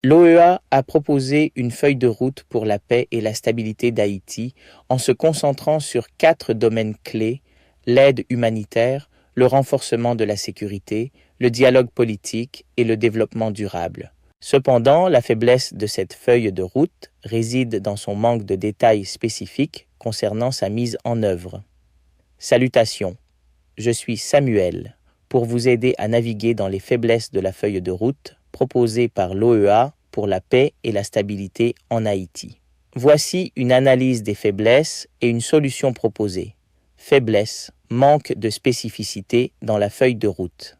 L'OEA a proposé une feuille de route pour la paix et la stabilité d'Haïti en se concentrant sur 4 domaines clés: l'aide humanitaire, le renforcement de la sécurité, le dialogue politique et le développement durable. Cependant, la faiblesse de cette feuille de route réside dans son manque de détails spécifiques concernant sa mise en œuvre. Salutations, je suis Samuel pour vous aider à naviguer dans les faiblesses de la feuille de route proposée par l'OEA pour la paix et la stabilité en Haïti. Voici une analyse des faiblesses et une solution proposée. Faiblesse, manque de spécificité dans la feuille de route.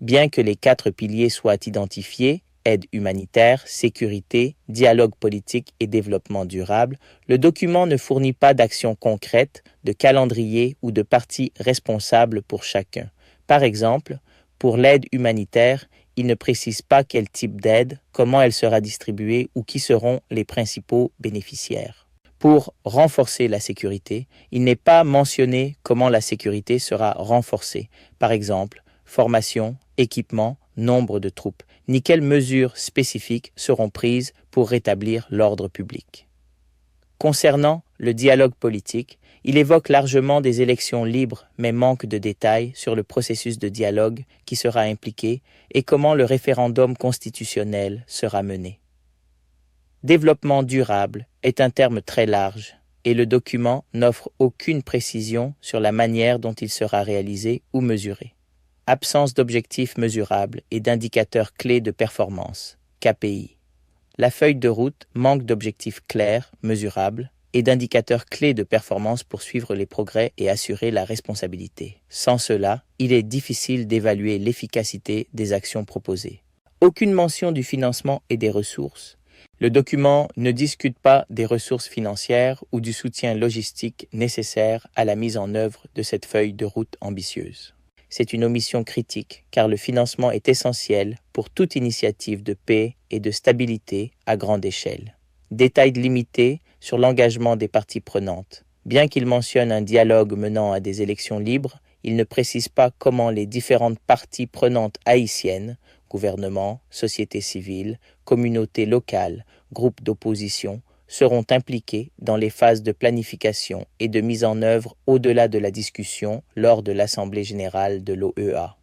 Bien que les 4 piliers soient identifiés, aide humanitaire, sécurité, dialogue politique et développement durable, le document ne fournit pas d'actions concrètes, de calendrier ou de parties responsables pour chacun. Par exemple, pour l'aide humanitaire, il ne précise pas quel type d'aide, comment elle sera distribuée ou qui seront les principaux bénéficiaires. Pour renforcer la sécurité, il n'est pas mentionné comment la sécurité sera renforcée. Par exemple, formation, équipement, nombre de troupes, ni quelles mesures spécifiques seront prises pour rétablir l'ordre public. Concernant le dialogue politique, il évoque largement des élections libres mais manque de détails sur le processus de dialogue qui sera impliqué et comment le référendum constitutionnel sera mené. Développement durable est un terme très large et le document n'offre aucune précision sur la manière dont il sera réalisé ou mesuré. Absence d'objectifs mesurables et d'indicateurs clés de performance, KPI. La feuille de route manque d'objectifs clairs, mesurables, et d'indicateurs clés de performance pour suivre les progrès et assurer la responsabilité. Sans cela, il est difficile d'évaluer l'efficacité des actions proposées. Aucune mention du financement et des ressources. Le document ne discute pas des ressources financières ou du soutien logistique nécessaire à la mise en œuvre de cette feuille de route ambitieuse. C'est une omission critique car le financement est essentiel pour toute initiative de paix et de stabilité à grande échelle. Détails limités sur l'engagement des parties prenantes. Bien qu'il mentionne un dialogue menant à des élections libres, il ne précise pas comment les différentes parties prenantes haïtiennes, gouvernement, société civile, communautés locales, groupes d'opposition, seront impliqués dans les phases de planification et de mise en œuvre au-delà de la discussion lors de l'Assemblée générale de l'OEA.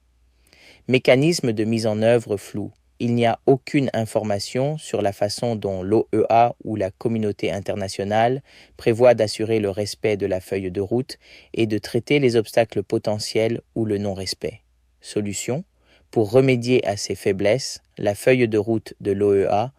Mécanisme de mise en œuvre flou. Il n'y a aucune information sur la façon dont l'OEA ou la communauté internationale prévoit d'assurer le respect de la feuille de route et de traiter les obstacles potentiels ou le non-respect. Solution : pour remédier à ces faiblesses, la feuille de route de l'OEA